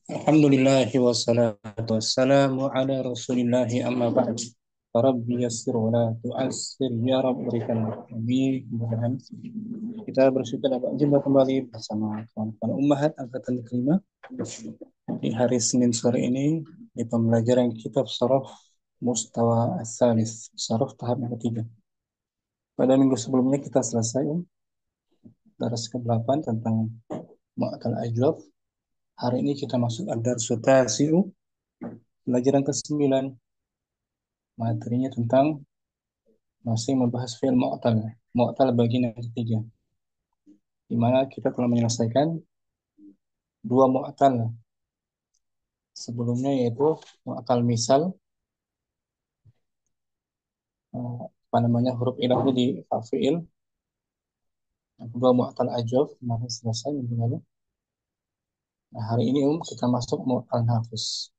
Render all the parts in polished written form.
Alhamdulillah wassalatu wassalamu ala rasulillah amma ba'd. Rabbi yassir wa la tu'assir ya Rabb, berikan kami kemudahan. Kita bersyukur dapat jumpa kembali bersama kawan-kawan Ummahat angkatan kelima di hari Senin sore ini di pembelajaran kitab Sharaf Mustawa As-Salis, Sharaf tahap yang ketiga. Pada minggu sebelumnya kita selesai daras ke-8 tentang Mu'tal Ajwaf. Hari ini kita masuk ad-darsu tasi'u, pelajaran ke-9. Materinya tentang masih membahas fi'il mu'tal. Mu'tal bagian yang ketiga, di mana kita telah menyelesaikan dua mu'tal sebelumnya, yaitu mu'tal misal, huruf ilahnya di fi'il. Yang kedua mu'tal ajwaf, kemarin selesai minggu lalu. Nah, hari ini kita masuk mu'tal nafis.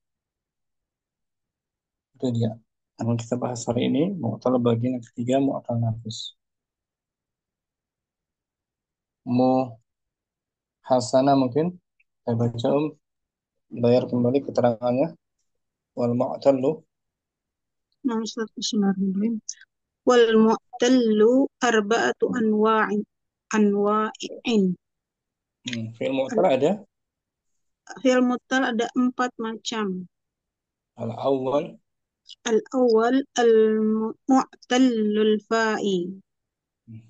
Itu dia yang kita bahas hari ini, mu'tal bagian yang ketiga, mu'tal nafis. Hasanah mungkin saya baca bayar kembali keterangannya. Wal mu'tallu. Nah, Bismillahirrahmanirrahim. Wal mu'tallu arba'atu anwa'in. Fi'il mu'tal ada Fi'il mu'tal ada 4 macam. al-awwal. Al-awwal al-mu'tallul fa'i.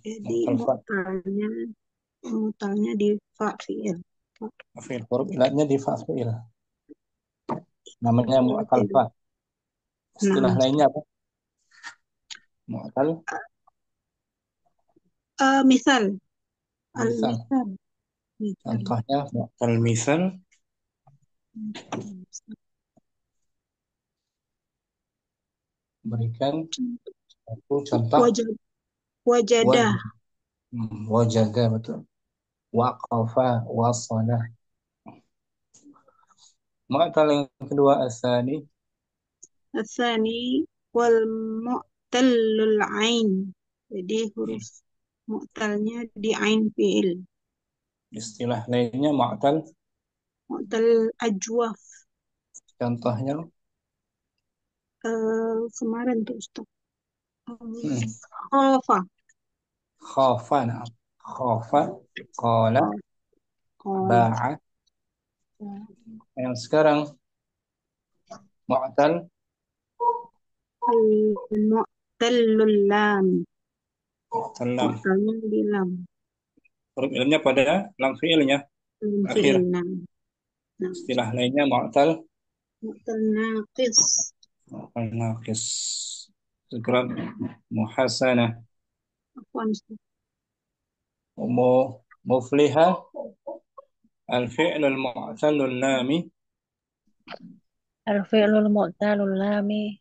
Jadi Mu'tal fa. mu'talnya di fa fi'il. Fi'il huruf ilatnya di fa fi'il. Namanya mu'tal fa. Istilah Nah, lainnya apa? Mu'tal misal misal. al-misal. Misal. Contohnya mu'tal misal. Berikan satu contoh. Wajad, wajadah. Wajah. Wajada, betul. Waqafa, wasala. Mu'tal yang kedua asani. Asani wal mu'tallul ain. Jadi huruf mu'talnya di ain fi'il. Istilah lainnya mu'tal. Mu'tal ajwaf. Contohnya Kemarin tuh Ustaz. hmm, Khafa. khafa. Nah. Khafa, qala, Qala. ba'a. Yang sekarang mu'tal Al-mu'tallul lam. lam. Mu'talnya di lam. Huruf ilmnya pada lam fi'ilnya Lam akhir. fi'il nam. Nah, Istilah lainnya mu'tal mu'tal naqis. naqis. Segera muhasanah. Afwan Ustaz. Mufliha al-fi'l al-mu'tal al-lami. Al-fi'lul mu'talul lami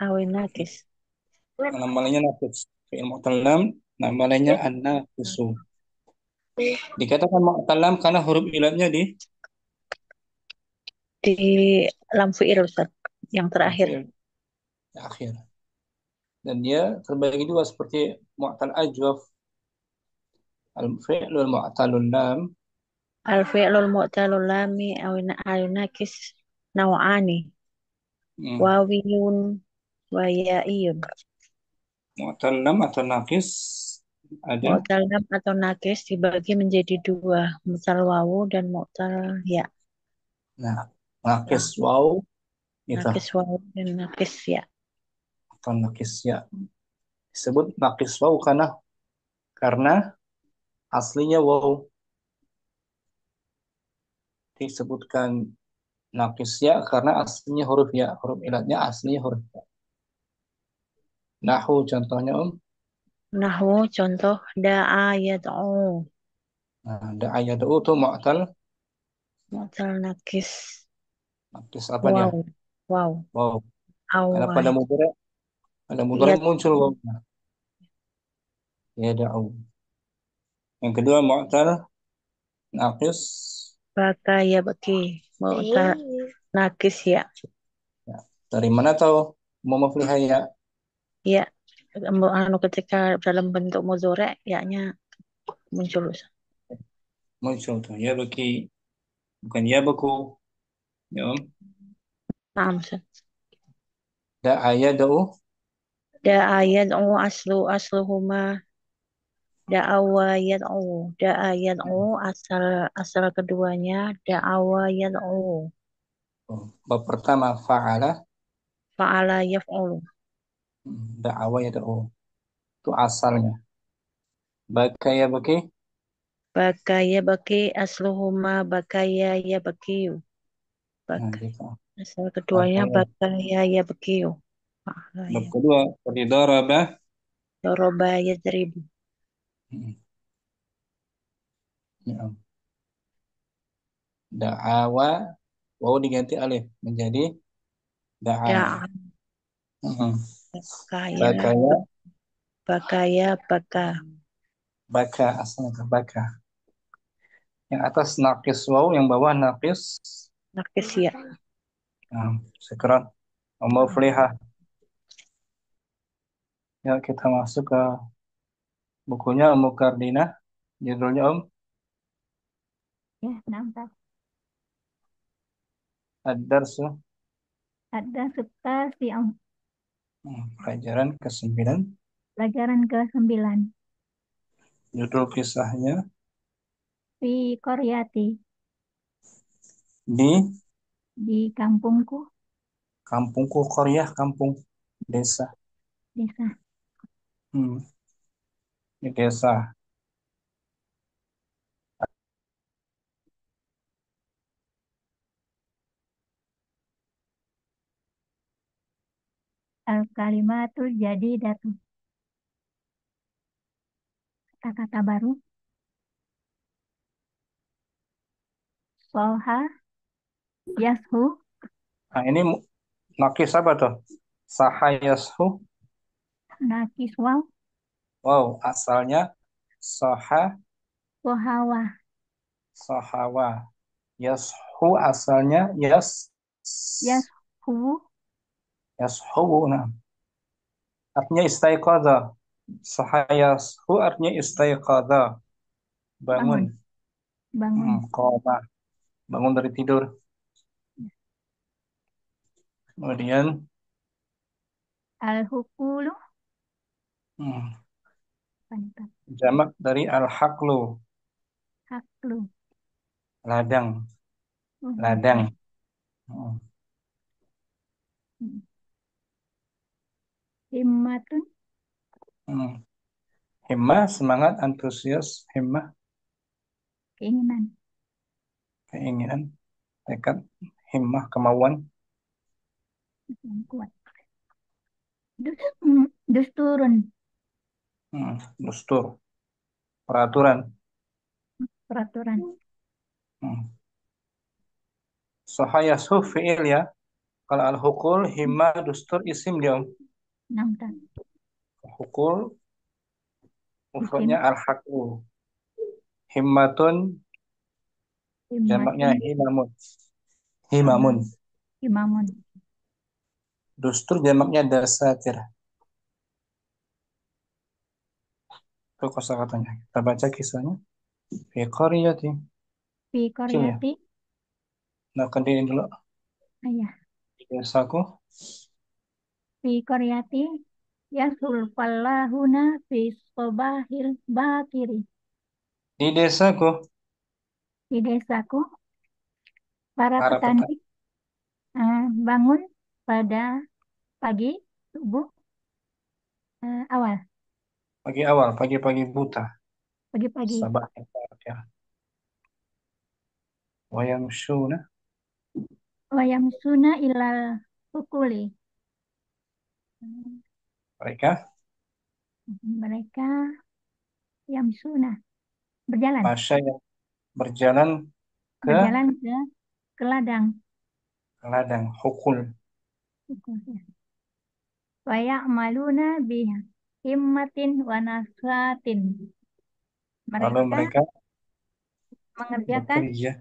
awin nakis. Nama lainnya naqis. Fi'il mu'tal lam, nama lainnya an-naqisu. Dikatakan mu'tal lam karena huruf ilatnya di Di lam fi'il Ustaz, yang lam terakhir. fi'il akhir. Dan dia terbagi dua seperti mu'tal ajwaf. Al-fi'l al-mu'tal al-lam. Al-fi'lul mu'talul lami awin nakis naw'ani. Hmm. Wawiyun wa ya'iyun. Mu'tal lam atau naqis ada. Mu'tal lam atau nakis dibagi menjadi dua, mu'tal wawu dan mu'tal ya. Nah, naqis waw itu Nakis wawu dan nakis ya. atau naqis ya. Disebut naqis waw karena aslinya waw. Disebutkan naqis ya karena aslinya huruf ya. Huruf ilatnya aslinya huruf ya. Nahu contohnya Nahwu contoh da'a yad'u. Nah, da'ayadu itu mu'tal Mu'tal nakis naqis apa dia? wawu. Wow. Waw. Karena Awal. pada mudhari Ya muncul waw. Ya da'u. Yang kedua mu'tal naqis. baka ya baki. Mu'tal nakis ya. Ya. Dari mana tahu mau mufliha ya? Ya, ketika dalam bentuk mudhari ya-nya muncul. Muncul tuh ya bagi, bukan ya baku. Ya, Om. Naam, Ustaz. Da'a yad'u. Da'a yad'u asluhuma da'awa yad'u. Da'a yad'u asal keduanya da'awa yad'u. Oh, bab pertama fa'ala. Fa'ala yaf'ulu. Da'awa yad'u. Itu asalnya. Baka ya baki. Bakaya baki asluhuma bakaya yabkiyu. Bak Nah, gitu. asal keduanya Baka ya. bakaya yabkiyu. Fa'ala Bab ya. kedua, daraba. Doroba yadribu. Ya. Da'awa. Waw diganti alif menjadi da'a. Da'a Hmm. bakaya Baka ya. bakaya baka. Baka asalnya ke baka. Yang atas naqis waw, yang bawah naqis. Nakis ya. Nah, sekarang muflihah. Ya, kita masuk ke bukunya Ummu Kardinah. Judulnya Om, Ya, nampak. Ad-Darsu. Ada suka siang Pelajaran ke-9. pelajaran ke-9. Judul kisahnya Di Koryati, di di kampungku, kampungku Koryah, kampung desa. desa. Hmm, di desa. Al-kalimatul jadidatu. Kata-kata baru. Soha, yashu, Nah, ini nakis apa tuh? Sahayashu. nakis waw, Wow, asalnya soha, sohawa, sohawa. Yashu asalnya yashu, yashu. Nah, artinya istaiqadha. Sahayashu artinya istaiqadha. Bangun. bangun, bangun. Qoma. Bangun dari tidur. Kemudian Al-hukulu, hmm, pantat, jamak dari al-haqlu, haklu, ladang, ladang. ladang. Hmm. Himmatun, Hmm. Himmah, semangat, antusias, himmah, keinginan. keinginan, tekad, himmah, kemauan. Yang kuat. Dusturun, Dustur, peraturan. peraturan. Hmm. Sohayasu fi'il ya. Kalau al-hukul, himmah, dustur, isim dia. Nampak. Hukul, mufradnya Isim, al-haqlu. Himmatun, jamaknya himmatun, himamun. Himamun. imamun. Dustur jamaknya dasatir. Itu kosakatanya. Kita baca kisahnya. Fi qaryati. Fi Kecil ya. koryati, Nah, kendiin dulu. ayah. Di desaku. Fi koryati, yasul fallahuna fi sobahil bakiri. Di desaku. Di desaku, para Para petani petani. bangun pada pagi, subuh, awal, Pagi awal. Pagi-pagi buta. pagi-pagi. Sabah. Ya. Wayamshuna. Wayamsuna ilal hukuli. Mereka. Mereka yamsuna, berjalan, Masya yang berjalan ke berjalan ke ladang. ladang. Hukul. Wa ya'maluna bi himmatin wa nasratin. Lalu Mereka mereka mengerjakan bekerja.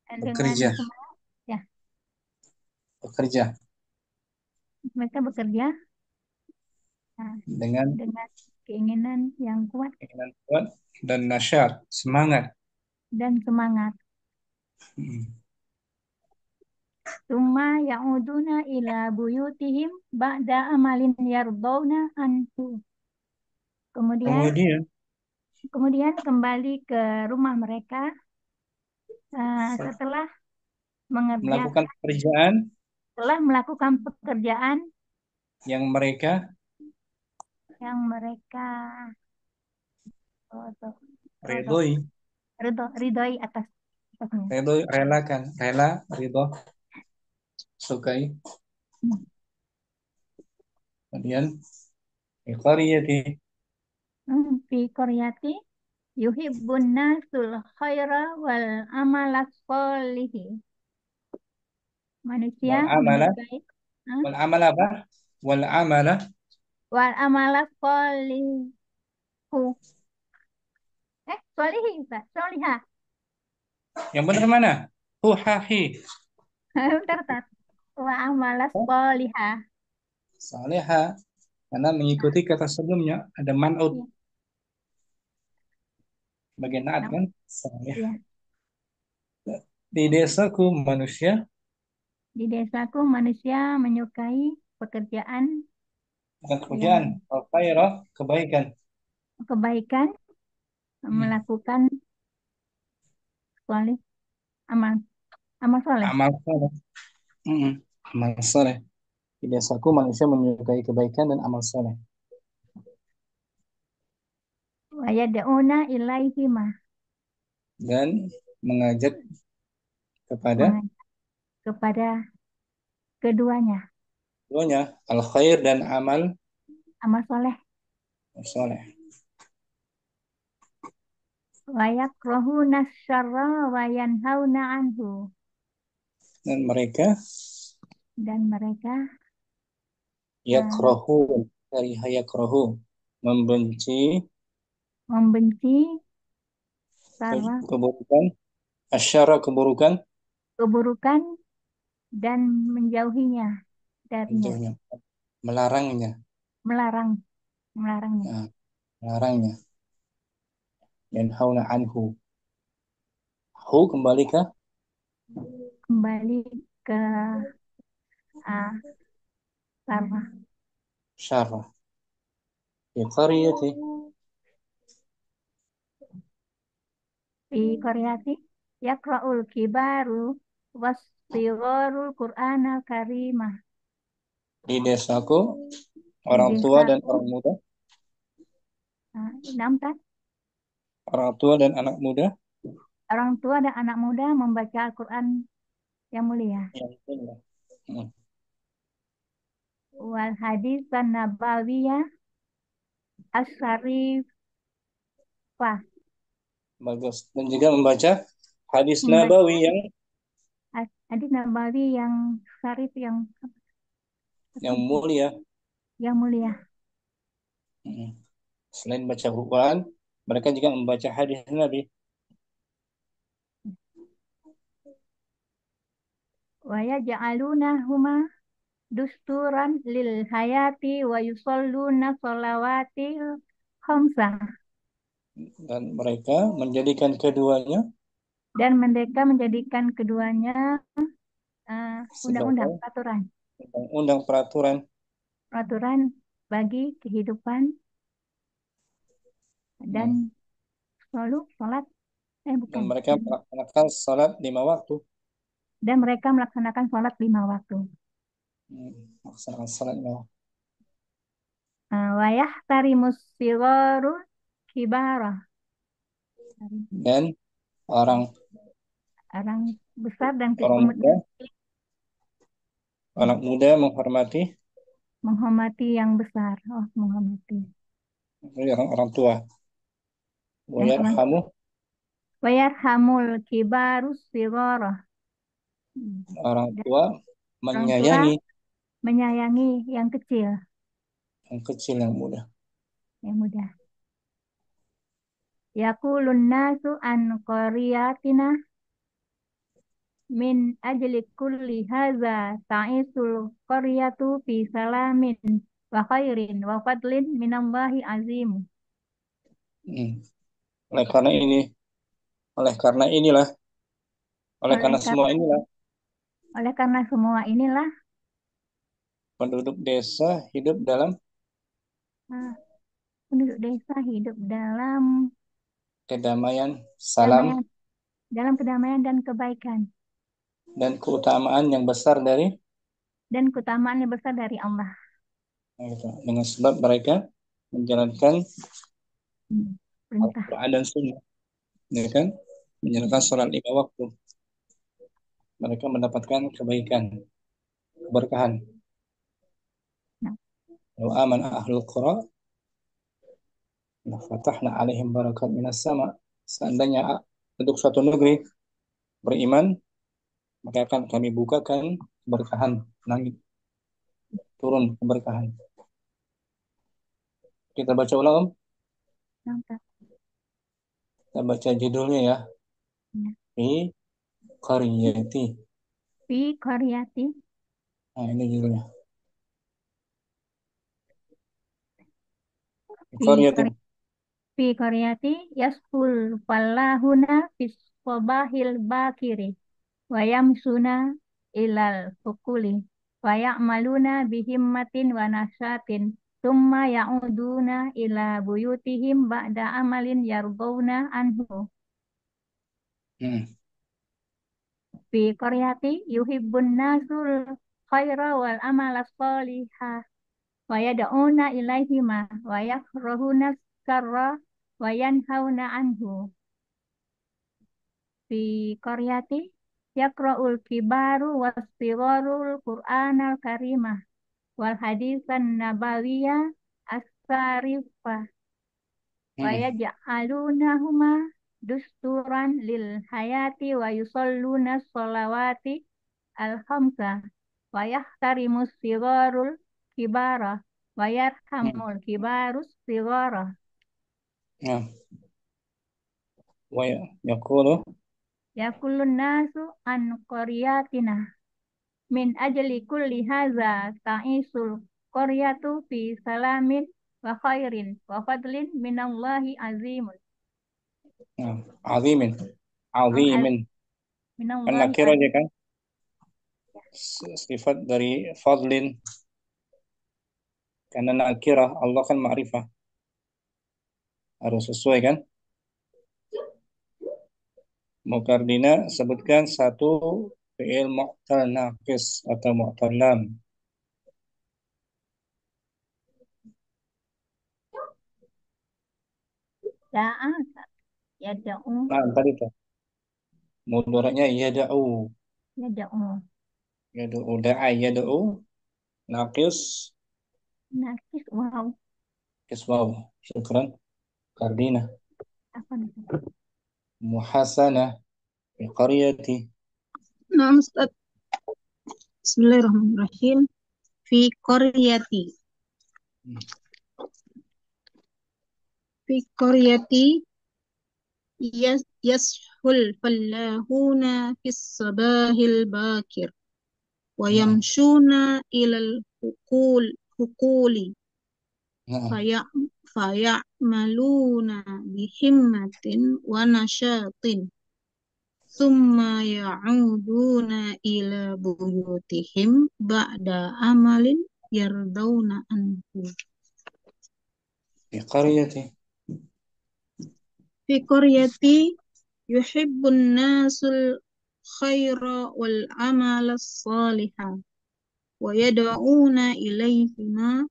dengan Bekerja. semangat, ya. Bekerja. Mereka bekerja Dengan dengan keinginan yang kuat keinginan kuat dan nasyat. Semangat. dan semangat. Hmm. Summa ya'uduna ila buyutihim ba'da amalin yardawna anhu. Kemudian Kemudian kemudian kembali ke rumah mereka setelah melakukan mengerjakan pekerjaan setelah melakukan pekerjaan yang mereka yang mereka oh, tuh, ridhoi, ridhoi atasnya. ridhoi, relakan, rela, ridho, sukai. Kemudian iqariyati Fi qaryati yuhibbun nasul khaira wal amala sholihi. Manusia wal amala, menyukai eh, wal amala apa? Wal amala wal amala sholihu. Sholihi, Pak. Sholihah. yang benar mana? Huhahi, Bentar, Tat. Wa amala sholihah. saleha. Karena mengikuti kata sebelumnya ada man'ut Ya, bagian naat nam- kan? Saleh. ya. Di desaku manusia Di desaku manusia menyukai pekerjaan bukan pekerjaan, yang al khairah, kebaikan. kebaikan, Hmm. melakukan solih, amal, amal soleh. Amal saleh. Hmm. Amal saleh. Di desaku manusia menyukai kebaikan dan amal saleh Wa yad'una ilaihima. dan mengajak kepada Mengajak kepada keduanya. keduanya al khair dan amal Amal soleh. saleh. Wa yakrahuna syarra wa yanhauna anhu. Dan mereka Dan mereka eh, yakrahu dari hayakrahu membenci membenci syarra, keburukan, asyara keburukan, keburukan dan menjauhinya darinya. menjauhnya, melarangnya. Melarang, melarangnya. Nah, melarangnya. Yanhauna anhu. Hu kembali ke Kembali ke syarra. syarah. Di qaryati Di Koreati yaqra'ul kibaru wasfigharul Qur'anal karimah. di desaku Di orang tua dan desaku orang muda, enam kan? orang tua dan anak muda Orang tua dan anak muda membaca Al-Quran yang mulia. yang mulia. Hmm, Wal hadis dan nabawiyah as-syarifah. bagus. Dan juga membaca hadis Membaca nabawi hadis nabawi yang syarif yang mulia. yang mulia. Hmm. Selain baca Quran, mereka juga membaca hadis Nabi. Wa yaj'alunahuma dusturan lil hayati wa yusalluna sholawatil khamsah. Dan mereka menjadikan keduanya Dan mereka menjadikan keduanya undang-undang, sebagai peraturan, undang-undang peraturan peraturan bagi kehidupan dan hmm. selalu sholat, Dan bukan, mereka melaksanakan salat 5 waktu. dan mereka melaksanakan sholat 5 waktu. Melaksanakan salat 5 waktu. Wayah tarimus sigoru kibarah. Dan orang Orang besar dan orang muda, anak muda menghormati menghormati yang besar. Oh, menghormati. orang tua. Yang orang Wayarhamu wayarhamul kibarus sigorah. orang Dan tua orang tua menyayangi menyayangi yang kecil, yang kecil yang muda. yang muda. Yaqulun nasu an qaryatina min ajli kulli hadza ta'isul qaryatu fi salamin wa khairin wa fadlin minallahi azim. Hmm. Oleh karena ini, oleh karena inilah, oleh Oleh karena semua karena inilah Oleh karena semua inilah penduduk desa hidup dalam ah, penduduk desa hidup dalam kedamaian, salam, kedamaian, kedamaian dan kebaikan dan keutamaan yang besar dari dan keutamaan yang besar dari Allah. gitu. Dengan sebab mereka menjalankan Perintah. Al-Quran dan Sunnah, ya kan? Menjalankan sholat 5 waktu. Mereka mendapatkan kebaikan, keberkahan. Nah, Wa aman ahlul qura la fatahna alaihim barakat minas sama. Seandainya untuk suatu negeri beriman, maka akan kami bukakan keberkahan langit, turun keberkahan. Kita baca ulang, Om. mantap. Kita baca judulnya ya. Ya. Fi qaryati. Fi qaryati Nah, ini judulnya. Fi fi qaryati. qar- fi qaryati yasful fallahuna fis sabahil bakiri wa yamsuna ilal fukuli wa ya'maluna bihimmatin wa nasyatin thumma ya'uduna ila buyutihim ba'da amalin yarbawna anhu. Hmm. Fi qaryati yuhibbun nasul khaira wal amala sholihah wa yad'una ilaihima wa yakrahuna syarra wa yanhauna anhu. Fi qaryati yaqra'ul kibaru was-sigharul Qur'anal karimah wal hadisan nabawiyah as-sarifah wa Hmm. yaj'alunahuma dusturan lil hayati wa yusalluna sholawati al-khamsa wa yahtarimus sigharul kibara wa Hmm. yarhamul kibarus sighara. Nah, wa yaqulu Yakulun nasu an qaryatina min ajli kulli hadza ta'isul qaryatu fi salamin wa khairin wa fadlin minallahi azimun. nah, azimin. Oh, Azimin. Kan minallahi nakir aja azim. kan? Sifat dari fadlin. Karena nakirah, Allah kan ma'rifah. Harus sesuai kan? Mukardina sebutkan satu fi'il mu'tal naqis atau mu'tal lam. Da'a yada'u Nah, tadi tuh. Mudoranya yada'u. yada'u Yada'u da'a yada'u. Naqis. nakis wow Kiswaw. Syukran. Kardina. apa nih? Muhasana. Fi qaryati. Nah, Ustaz. Bismillahirrahmanirrahim. Fi qaryati. Fi qaryati yashul fallahuna fis sabahil bakir wa Nah, yamshuna ilal hukuli nah, faya- faya'maluna bihimmatin wa nasyatin thumma ya'uduna ila buyutihim ba'da amalin yardawna anhu. fi qaryati. Fi qaryati yuhibbun nasul khaira wal amala salihah wa yad'una ilaihima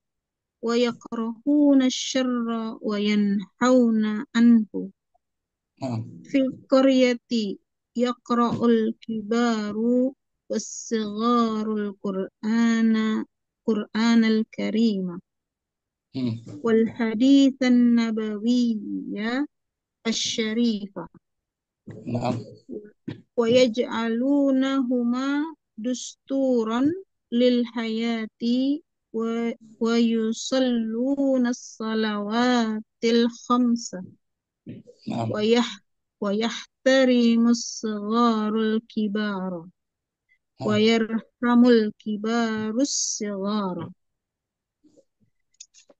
wa yakrahuna syarra wa yanhauna anhu. Nah, Fi qaryati yaqra'ul kibaru was-sigharul Qur'anal karima hmm. wal haditsan nabawiyya asy-syarifah Nah, wa yaj'alunahuma dusturan lil hayati wa yusalluna as-salawatil khamsa nah, wa yah wa yahtarimus sigharul kibara wa nah. yarhamul kibarus sighara.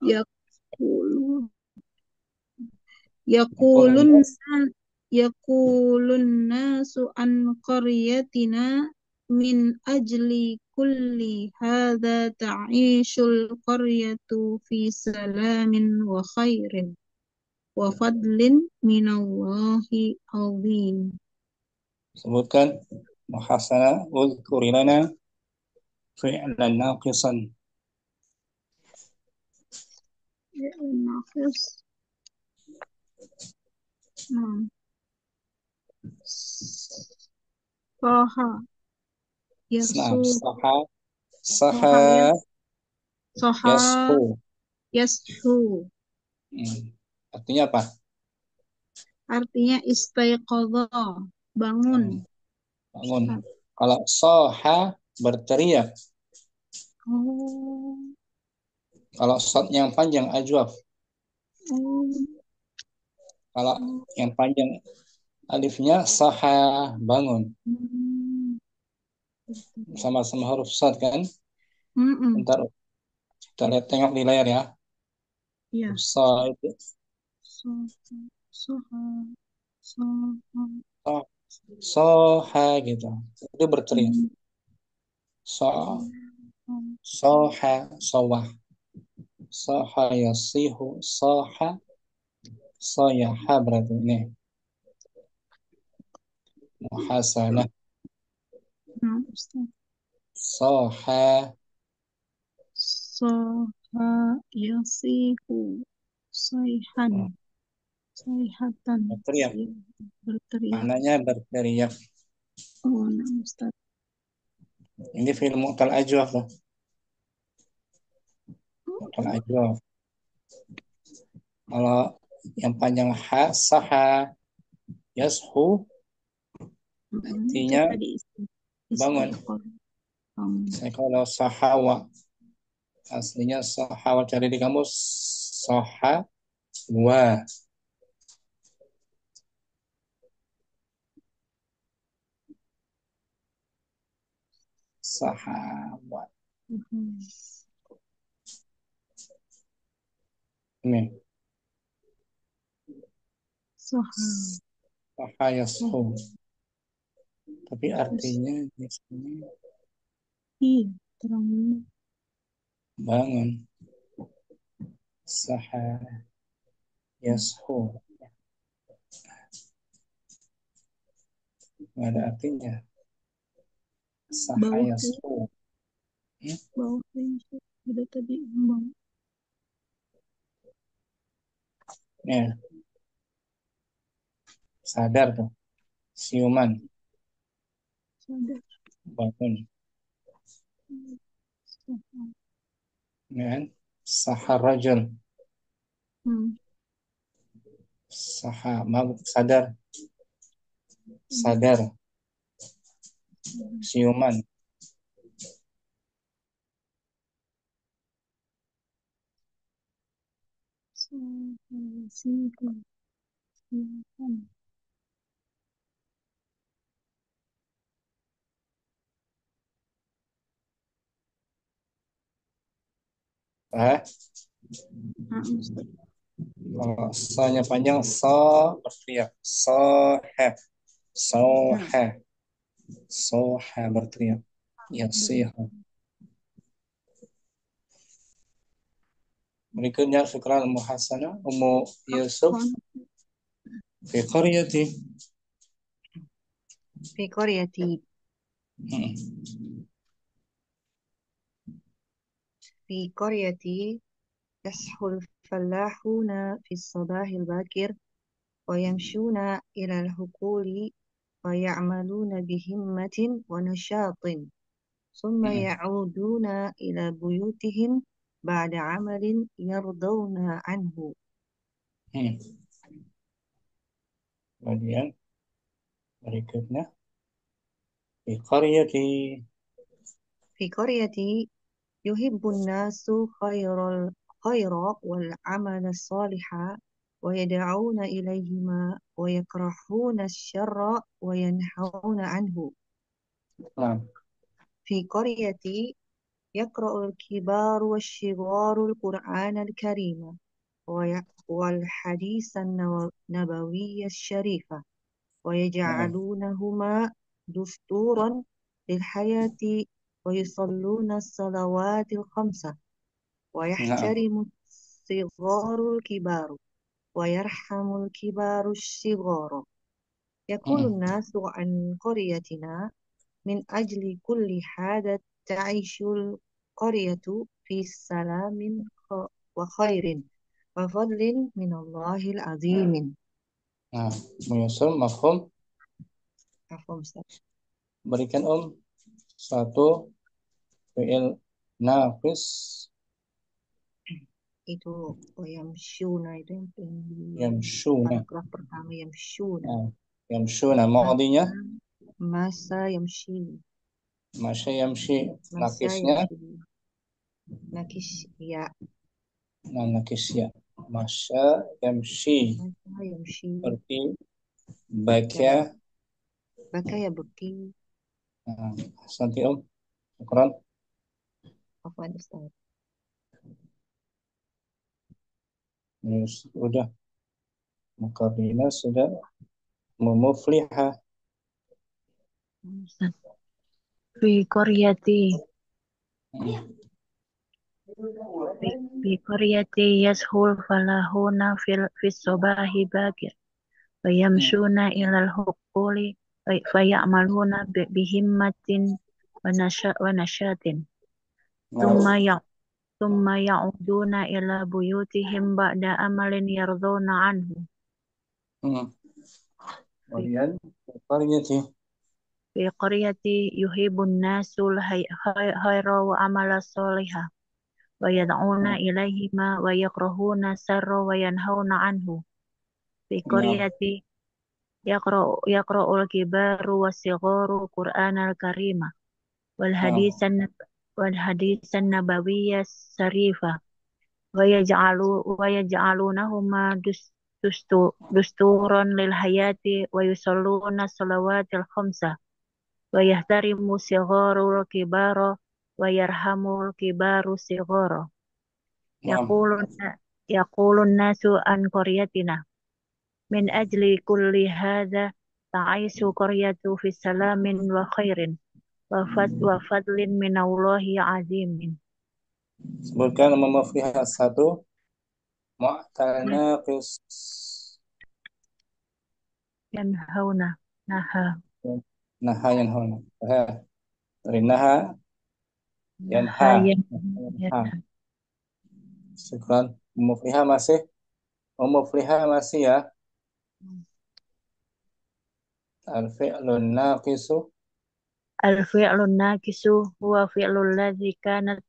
Yaqulu Yaqulun yaqulun nas. yaqulun nasu an qaryatina من أجل كل هذا تعيش القرية في سلام وخير وفضل من الله عظيم. Sebutkan muhasana udhkuri lana fi'lan naqisan. ناقص. نعم. صاح Nah, يسو saha صاح saha صاح yashu. يسحو. Artinya apa? Artinya istaiqadha, bangun. Bangun. Ustaz. Kalau soha berteriak. Oh, Kalau shot yang panjang ajwaf. oh, Kalau yang panjang alifnya saha bangun. hmm. Sama-sama huruf shot kan? Mm-mm. Bentar kita lihat tengok di layar ya. Ya. Shot itu Soha, soha, soha. soha gitu. Itu berteriak. Hmm. So soha sawah. Soha yasihu soha soyaha berarti ini muhasanah. Nah, Ustaz. Soha Soha yasihu sayhan, sayhatan, berteriak. ya, berteriak. Maknanya berteriak. Oh, nah, Ustaz. Ini film mu'tal ajwaf loh. Mu'tal ajwaf. Kalau yang panjang ha saha yashu artinya Tadi bangun. bangun. Kalau sahawa aslinya sahawa, cari di kamus saha wa. Sahawa. Ini Soha. saha yashu. Tapi artinya di sini Iya, terang. bangun. Saha yashu. Nggak ada artinya. Saha Bawah yashu. bawah udah tadi bawah. Ya, sadar tuh. Siuman. Sadar. Bangun. Soha. Ya kan? Saha rajul. Saha, sadar. Sadar. Siuman. Soha yasihu sayhan. Ah, Nah, Ustaz. kalau so-nya panjang, so berteriak. Sohe. Sohe. Sohe berteriak. Yasihu. Berikutnya Syukran Muhasana Ummu Yusuf fi qaryati. في قريتي Hmm. في قريتي يصحو الفلاحون في الصباح الباكر ويمشون إلى الحقول ويعملون بهمة ونشاط ثم يعودون إلى بيوتهم بعد عمل يرضون عنه. Kemudian berikutnya fi qaryati. في قريتي يحب الناس خير والعمل الصالح ويدعون إليهما ويكرهون الشر وينهون عنه. Nah, في قريتي يقرأ الكبار والصغار القرآن الكريم والحديث النبوي الشريف ويجعلونهما دستورا للحياة ويصلون الصلوات الخمسة نعم ويحترم الصغار الكبار ويرحم الكبار الصغار. يقول مم. الناس عن قريتنا من أجل كل هذا تعيش القرية في سلام وخير وفضل من الله العظيم. Nah, Yusuf, mafhum. Mafhum, Ustaz. Berikan satu fi'il nafis Itu yamshuna itu yang di yamshuna. paragraf pertama yamshuna. Nah, yamshuna madinya Masa yamshi. masya yamshi. Masa Nakisnya yamshi. Nakis ya. nah, nakis ya. Masya yamshi. Masa yamshi. Seperti baca. Baka ya bukti. Nah, santi Quran. Afwan Ustaz. Sudah. Mukarrina sudah muflihah. Fi qaryati fi qaryati yashul falahuna fis sobahi bakir fayamshuna ilal huquli fayamaluna bihimmatin wa nashatin thumma ya'uduna ila buyutihim ba'da amalin yarduna anhu Kemudian qaryati fi qaryati yuhibbun nasul khaira wa amala solihah wa yad'una ilaihima wa yakrahuna sarra wa yanhauna anhu fi qaryati yaqra'ul kibaru wasigharu qur'anal karima wal hadisan nabawiyya sarifa wa yaj'alunahuma dusturan lil hayati wa yusalluna salawatil khamsa wa yahtarimu sigharul kibara wa yarhamul kibaru sighara. Yaqulun nasu an qaryatina min ajli kulli hadha ta'aisu qaryatu fi salamin wa khairin wa fadlin minallahi azimin. Sebutkan muflihah satu mu'tal naqis Yanhauna naha naha yanhauna. Dari naha yanha. Syukran. Muflihah masih ya. Al-fi'lun naqisu Al-fi'lun naqisu huwa fi'lul ladzi kanat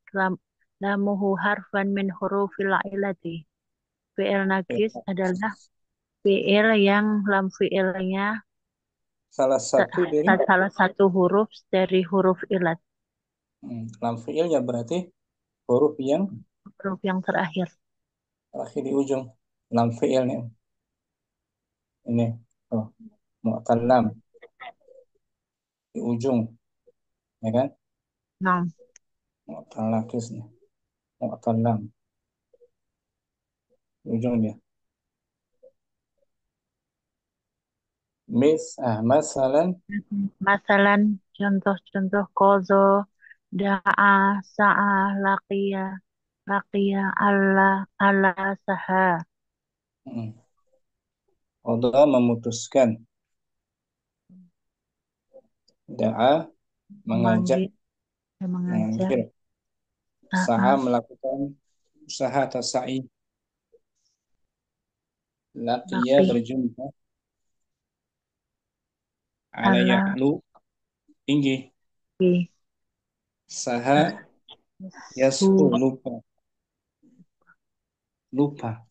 lamuhu harfan min hurufil ilati. Fi'il naqis adalah fi'il yang lam fi'ilnya salah satu huruf dari huruf ilat. Lam fi'ilnya berarti huruf yang terakhir di ujung. Lam fi'ilnya ini mu'tal lam di ujung, ya kan? Nah, Mu'tal naqis nih. Mu'tal lam di ujung dia. Masalan contoh-contoh qaza, da'a, sa'a, laqiya, ala saha. Allah memutuskan. Da'a mengajak, memanggil. Saha melakukan usaha atau sa'i. Laqiya berjumpa. Ala ya'lu tinggi. Saha yasku lupa.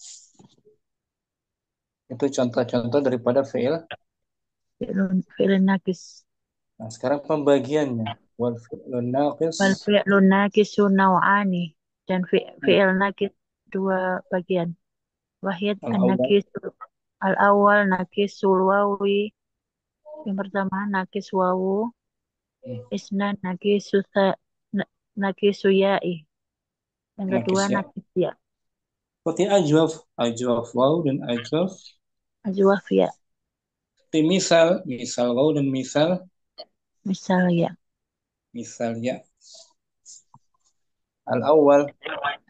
Itu contoh-contoh daripada fi'il naqis. Nah, sekarang pembagiannya. Wal fi'lun naqisu naw'ani, dan fi'il naqis dua bagian. Wahid an-naqis al-awwal naqisul wawi, yang pertama naqis wawu. Isnan naqisu ya'i, yang kedua naqis ya. Seperti ajwaf wawu dan ajwaf ya. Seperti misal wawu dan misal ya. Misal ya. Al-awwal.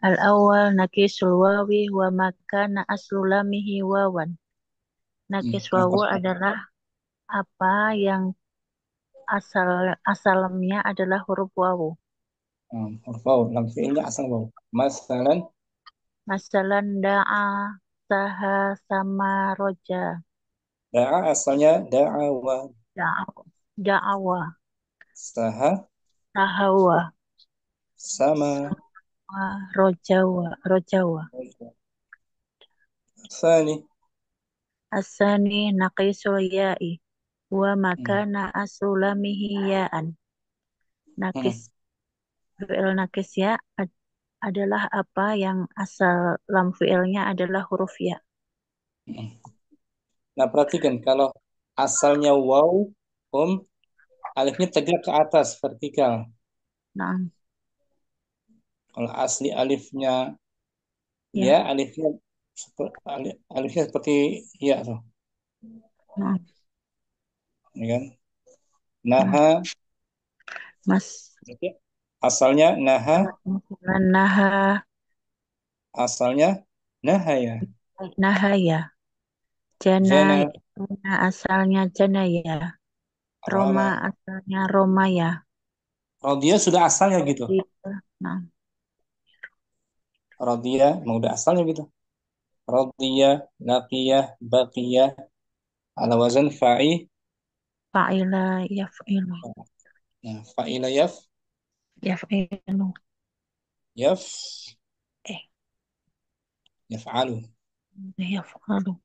Al-awwal nakisul wawi wa makana aslu lamihi wawan. Nakis wawu adalah apa yang asalnya adalah huruf wawu. Huruf wawu. Lam fi'ilnya asal wawu. Masalan. Masalan da'a, saha, sama, roja. Da'a asalnya da'awa. Da'awa, Saha. sahawa, Sama. rojawa. Sani. Asani naqisul ya'i wa makana asulamihi ya'an. Nakis fi'il nakis ya adalah apa yang asal lam fi'ilnya adalah huruf ya. Nah, perhatikan kalau asalnya waw, alifnya tegak ke atas vertikal. Nah, Kalau asli alifnya ya. ya, alifnya seperti ya tuh. Nah, Ya kan? Naha. Mas Asalnya naha. naha, Asalnya naha ya. nahaya. Jana asalnya jana ya. Roma asalnya Roma ya. Rodia sudah asalnya gitu. Nah, Rodia mau udah asalnya gitu. Rodia, laqiyah, baqiyah, ala wazan fa'ila yaf'ilu. Nah, fa'ila Yaf'ilu. yaf Eh, yaf'alu. yaf'alu.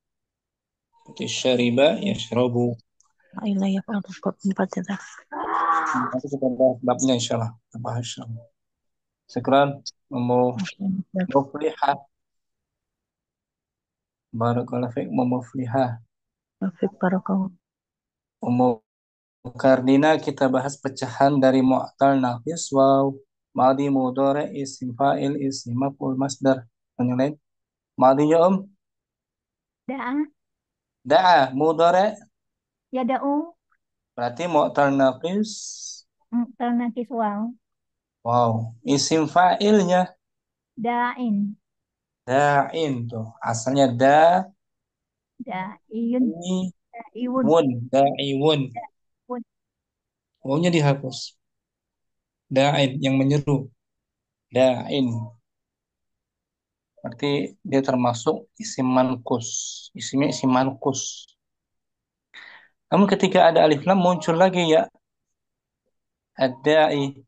Seperti syariba yashrabu. Fa'ila yaf'alu. Empat itu. Nanti kita bahas babnya insyaallah. Kita bahas insyaallah. Syukran. Muflihah. Barakallahu fiik. Muflihah. Wafik barakallahu. Kardina kita bahas pecahan dari mu'tal naqis waw, madi mudhari, isim fa'il, isim maf'ul, masdar. Yang lain? Madinya Da'a, da'a, mudhari. yada'u, Berarti mu'tal naqis. nakis waw, Wow, isim fa'ilnya da'in, da'in tuh. Asalnya da'iyun, da'iwun, da'iwun. da'un, Wawnya dihapus. Da'in yang menyeru. Da'in. Berarti dia termasuk isim mankus. Isimnya isim mankus. Namun ketika ada alif lam muncul lagi ya ad-da'i.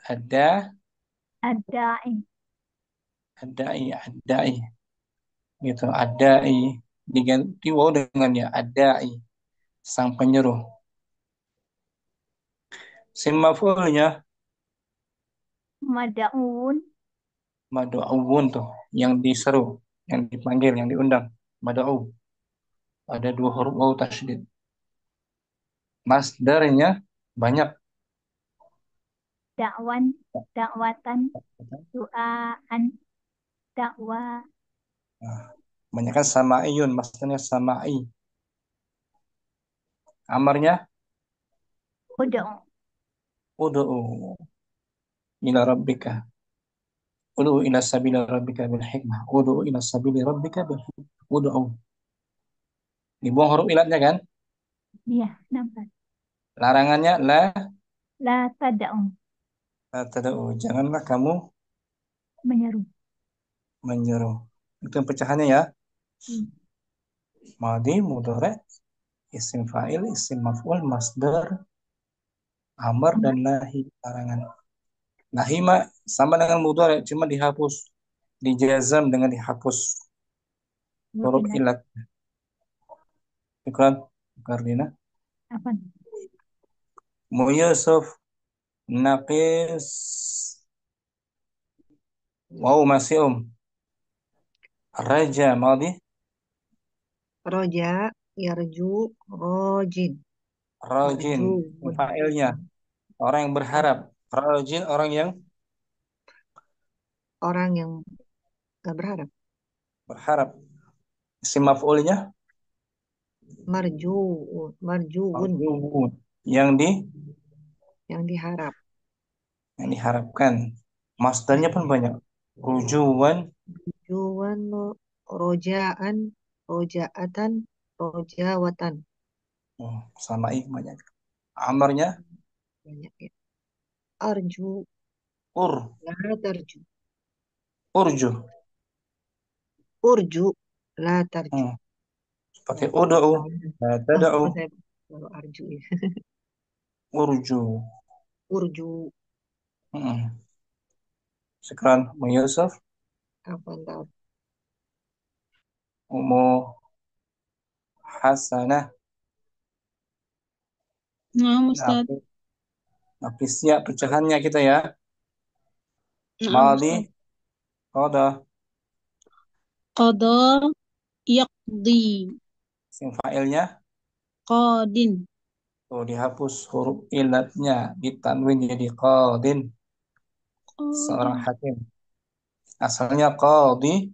ad-da'in, Ad-da'i gitu. Ad-da'i diganti waw dengan ya ad-da'i, sang penyeru. Sim maf'ulnya mada'un, mad'uun tuh, yang diseru, yang dipanggil, yang diundang. Mad'u. Ada dua huruf waw tasydid. Masdarnya banyak. da'wan, da'watan, du'aan, da'wa, Nah, banyak kan sama'iyun, masdarnya sama'i. Amarnya ud'u, ud'u ila rabbika. Ud'u ila sabili rabbika bil hikmah. Ud'u ila sabili rabbika bil hikmah. Ud'u. Dibuang huruf ilatnya kan? iya, nampak. Larangannya La tada'u, la tad'u. Janganlah kamu menyeru. menyuruh. Itu yang pecahannya ya. Madi, mudhari, isim fa'il, isim maf'ul, masdar, amar dan nahi, larangan. Nahi mah sama dengan mudhari, cuma dihapus, dijazam dengan dihapus huruf ilat. Iklan Kardina. Apa? Mu Yusuf naqis. Wow, masih Raja madi. Roja, yarju, rojin. Rajin fa'ilnya orang yang berharap. Rajin orang yang Gak berharap. berharap. Isim maf'ulnya Marjuun. marjuun, yang yang diharap. Yang diharapkan. Masdarnya pun banyak. Rujuwan, Juwan, rojaan, rojaatan, rojawatan. sama i banyak. Amarnya Banyak ya. Arju, ur, la tarju. urju. Urju, la tarju. Hmm. Pakai Oh, ud'u, la tad'u, oh, saya baru arju ya. urju. Urju, Hmm. Sekarang Yusuf, apa ntar? Umu Hasanah, Nah, Ustaz. Nafi, Nafisnya pecahannya kita ya. Nah, Madi, Ustaz. Qada, Qada yaqdi. isim fa'ilnya. Qadin. Tuh dihapus huruf ilatnya, ditanwin jadi qadin, seorang Qadin. hakim. Asalnya qadi,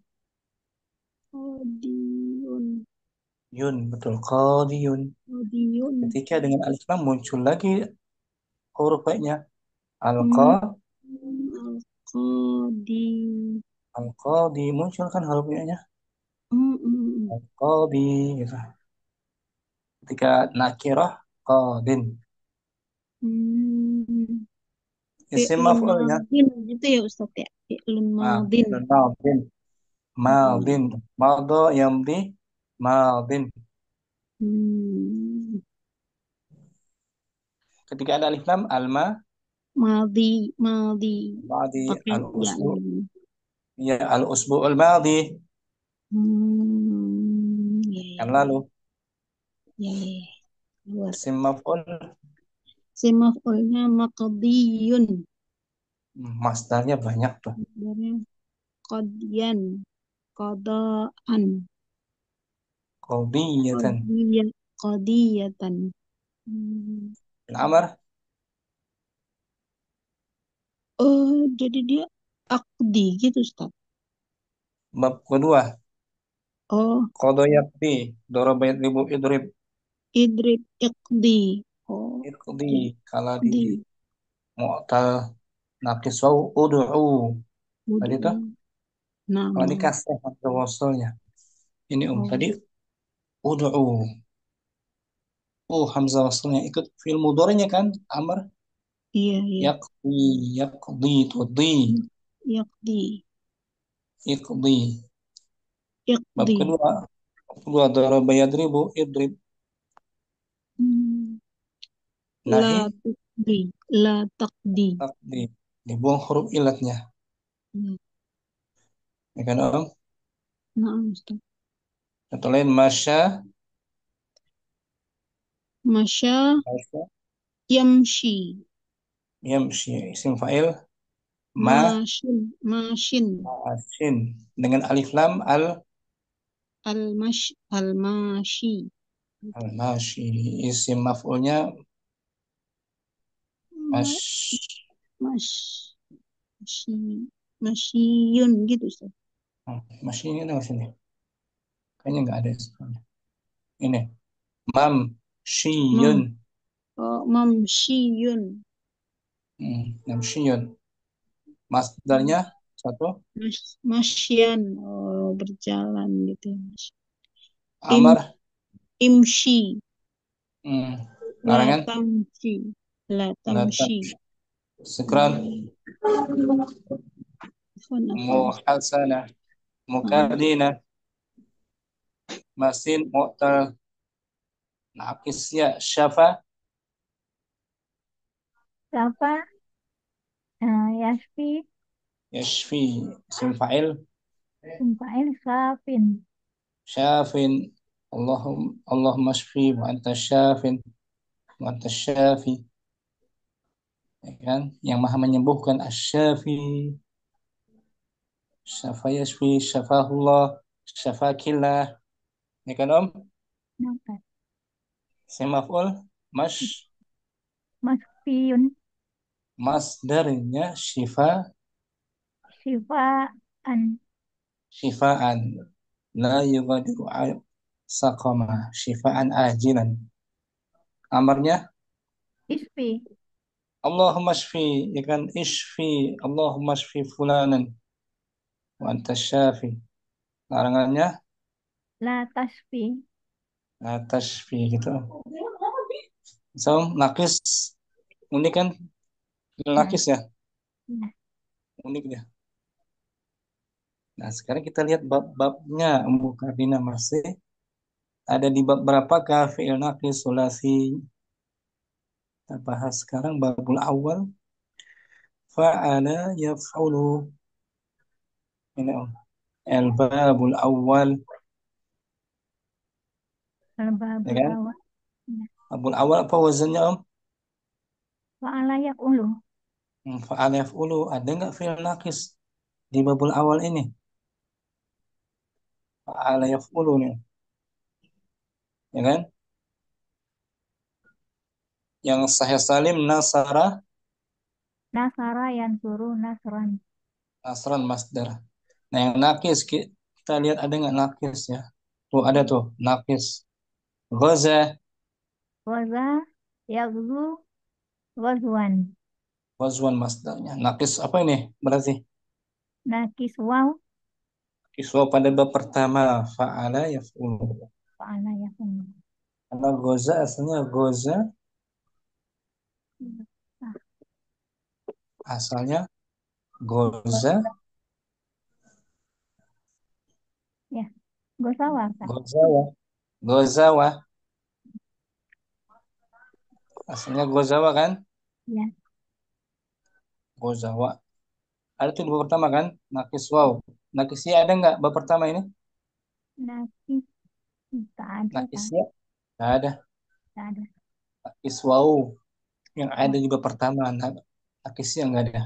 Qadiyun. yun, betul, qadiyun. Qadiyun. Ketika dengan alif lam muncul lagi huruf baiknya. Al-qa, Hmm. Al-Qadi. al-qadi, muncul kan huruf baiknya. Hmm. Al-qadi, gitu. Ketika nakirah, qadin. Hmm. Isim Fi'lun maf'ulnya, madin gitu ya Ustaz ya. Fi'lun madin. fi'lun madin, Hmm. madin, madha yamdi, madin. Hmm. Ketika ada alif lam, alma, Madi, madi. madi, Pakai ya. al-usbu, ya al-usbu al-madi, Ya, yang ya, lalu. ya, ya, ya. Luar. Isim maf'ul, Si maf'ulnya maqdiyun. masdarnya banyak tuh. Sebenarnya qadiyan, qadaan, Qadiyatan. qadiyan, qadiyatan. Hmm. Al-amr, Oh, jadi dia akdi gitu Ustaz. bab kedua. Oh, Qada yakti, daraba yadribu idrib, idrib iqdi. Oh, iqdi. di, Kalau di di, mu'tal naqis waw, ud'u. Tadi tuh, ud'u. Nah, kalau di nah. kasrah hamzah wasalnya. Ini tadi Oh, ud'u. Hamzah wasalnya ikut fi'il mudhari'nya kan? Amr, iya, iya. yaqdi, yaqdi, tuddi, Yaqdi, iqdi. Bab iqdi. kedua, daraba yadribu idrib. Hmm. La Nahi, taqdi, la taqdi. taqdi. Dibuang huruf ilatnya. Ya, Ya kan, Om? nah, Ustaz. Contoh lain, masya, Masya masya, yamshi. yamshi, isim fa'il, ma, Mashin, mashin. ma'ashin. Dengan alif lam, Al-mashi. al-mashi. Isim maf'ulnya, Ma- mash. Mas, mashi, masyiyun gitu Ustaz. Mashi ini ada nggak sini? Kayaknya nggak ada isimnya. Ini, mam, Mam, shiyun. oh, mamshiyun. Namshiyun. Masdarnya, satu, Masyan, oh, berjalan gitu ya. Im, amar, imshi, hmm, la larangan, tamshi, la latak, tamshi. sekran, Hmm. Afwan, afwan. muhasana, Maaf. mukadina, masin, mu'tal, naqis ya, syafa, Siapa? Yasfi, yashfi, isim fa'il, sumpahin Safin. syafin, Allahumma shfi, wa anta syafin, wa anta syafi, ya kan? Yang maha menyembuhkan, asyafi, syafa yashfi, syafahullah, syafakillah, ya kan Om? Kenapa? Isim maf'ul, Masfiun, masdarnya syifa, Sifaan, syifaan, la yugadiru saqama, syifaan ajilan. Amarnya Isfi, Allahumma shfi, ya kan, ishfi, Allahumma shfi fulanan wa anta syafi. Larangannya La tashfi. la tashfi gitu. So, nakis unik kan? Nah, Nakis ya, ya. unik dia. Nah, sekarang kita lihat bab-babnya Ummu Kardina masih ada di bab berapakah fi'il nakis sulasi. Kita bahas sekarang babul awal fa'ala yaf'ulu. Ini al-babul awal, ya Al-babul kan? awal. Ya. Babul awal apa wazannya Om? Fa'ala yaf'ulu. Fa'ala yaf'ulu. Ada nggak fi'il nakis di babul awal ini? Fa'ala yaf'ulu nih, ya kan? Yang sahih salim nasara, Nasara yansuru nasran. nasran masdar. Nah, yang nakis kita lihat ada nggak nakis ya? Tuh ada tuh nakis. Ghaza, Waza yaghzu ghazwan. wazwan masdarnya. Nakis apa ini? Berarti Nakis waw. kiswa pada bab pertama fa'ala yaf'ulu. Fa'ala yaf'ulu. Karena goza asalnya goza, Ah, asalnya goza, ya. Gosawa kan? gozawa, gozawa. Asalnya gozawa kan? Ya. Gozawa. Ada tuh di bab pertama kan? Nakis waw. Nakisnya ada nggak bab pertama ini? Nakis tak ada kan? Nakisnya nggak ada. Tak ada. Nakis waw yang Ya. ada di bab pertama. Nakisnya nggak ada.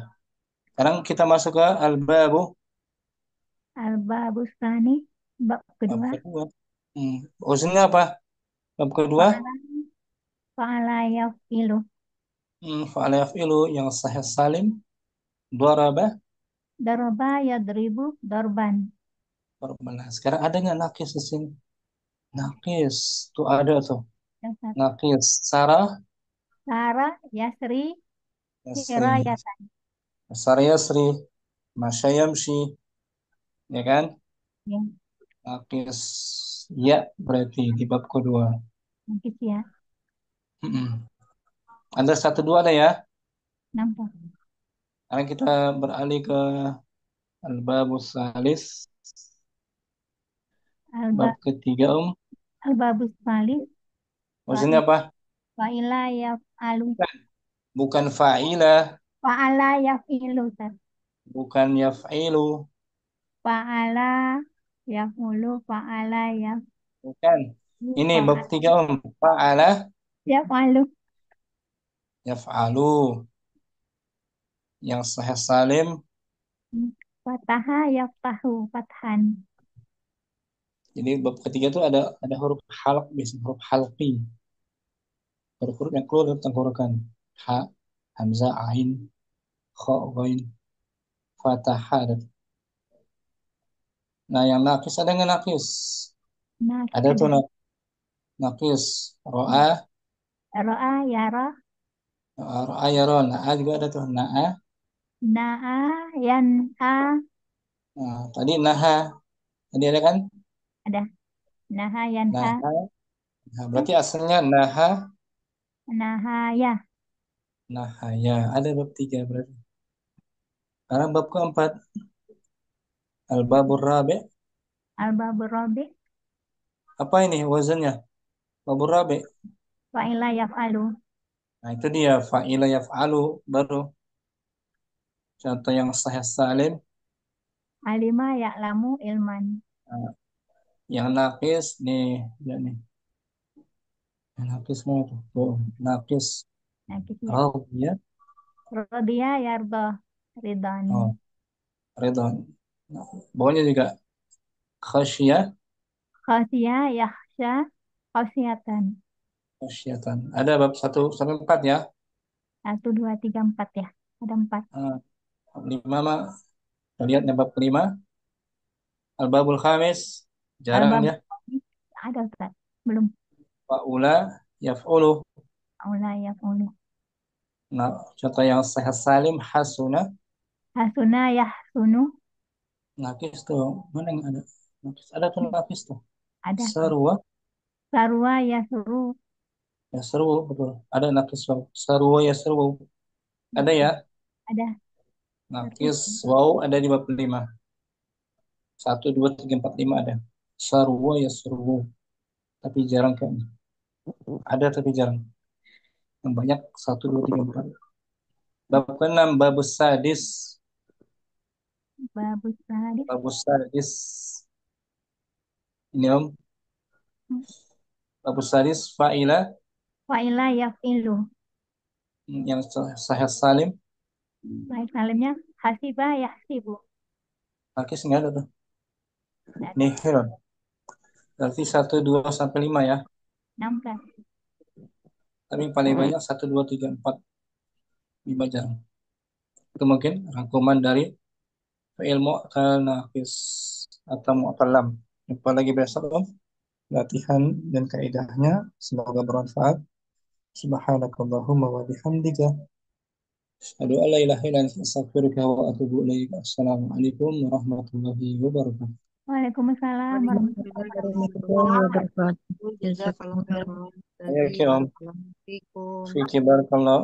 Sekarang kita masuk ke al-babu, Al-babustani bab bab kedua. kedua. Usulnya apa? Bab kedua, Fa'ala fa'ala yaf'ilu. fa'ala yaf'ilu yang sahih salim, daraba, Daraba yadribu darban. darban. Sekarang ada nggak nakis di sini? Nakis, tuh ada tuh. Yang satu. Nakis, Sarah, Sarah yasri Yasri, hirayatan. Sarah Yasri, Masya Yamshi, ya kan? Ya. Nakis, ya berarti di bab kedua. Nakis ya. Mm-mm. Ada satu dua ada ya. Nampak. Sekarang kita beralih ke al-babus salis, Alba bab ketiga albabus salis Maksudnya apa? fa'ila yaf'alu. Bukan fa'ilah, Fa'ala yaf'ilu. Tar. bukan yaf'ilu, Fa'ala yaf'ulu. Fa'ala bukan. yaf'ulu. Ini bab Fa'ala ketiga fa'ala yaf'alu. yaf'alu yang sahih salim. Fataha yaftahu. Fathan. Jadi bab ketiga itu ada huruf halq, biasanya huruf halqi, huruf-huruf yang keluar dari tenggorokan. Ha, hamzah, ain, kha, ghain, fathah. Nah, yang nakis ada nggak nakis? Nakis Ada tuh ada. nakis. Ro'a, Ro'a yara. ro'a yaron. Na'a juga ada tuh. Na'a. Na'a yan'a. Nah, tadi naha. Tadi ada kan? Ada. Naha yanha. Naha. Nah, berarti asalnya naha, Nahaya. nahaya. Ada bab tiga berarti. Sekarang bab keempat. Al-babur rabi. Al-babur rabi. Apa ini wazannya? Babur rabi. Fa'ila yaf'alu. Nah, itu dia. Fa'ila yaf'alu. Baru. Contoh yang sahih salim. Alima ya'lamu ilman. Nah, yang nakis nih. Ya nih. Yang nakis mana tuh? Tuh, nakis. Nakis ya. Radiyah. Rodiya yardo. Ridon. Oh, ridwan. Nah, bawahnya juga khasyiyah, Khasiyah yakhsha. Khasiyatan. khasyatan. Ada bab satu sampai empat ya. 1, 2, 3, 4 ya. Ada 4. Nah, bab lima mah kita lihat nih bab kelima. Al-babul khamis. Jarang Al-babur dia. rabi. Ada Ustaz? Belum. Fa'ula yaf'ulu. Aula yaf'ulu. Nah, contoh yang sehat salim hasuna. Hasuna yahsunu. Nakis tuh. Mana yang ada? Nakis. Ada tuh nakis tuh. Ada. Sarwa. Sarwa yasuru. Ya seru. Betul. Ada nakis wow. Sarwa ya seru. Ada ya. Ada. Nakis wow ada di bab 5. 1, 2, 3, 4, 5 ada. Sarwa ya seru. Tapi jarang kayaknya. Ada tapi jarang. Yang banyak 1, 2, 3, 4. Bab ke-6 babus sadis. Babus sadis. Babus sadis. Ini om. Babus sadis fa'ila Fa'ila yaf'ilu. yang sahih salim. Baik salimnya hasiba yahsibu. Nakis nggak ada tuh. Tidak ada. Nihil. Berarti 1, 2, sampai 5 ya. 16. Tapi yang paling banyak 1, 2, 3, 4, 5 jarang. Itu mungkin rangkuman dari fi'il mu'tal naqis atau mu'talam. Jumpa lagi besok om. Latihan dan kaidahnya. Semoga bermanfaat. Subhanakallahumma wa bihamdika. Asyhadu an la ilaha illa anta astaghfiruka wa atubu ilaik. Assalamualaikum warahmatullahi wabarakatuh. Waalaikumsalam warahmatullahi Waalaikumsalam warahmatullahi wabarakatuh. wabarakatuh. Jazakallah Jazakumullah. khairan. Ya, Ustazah. Om. Assalamualaikum. Fiki barakallah.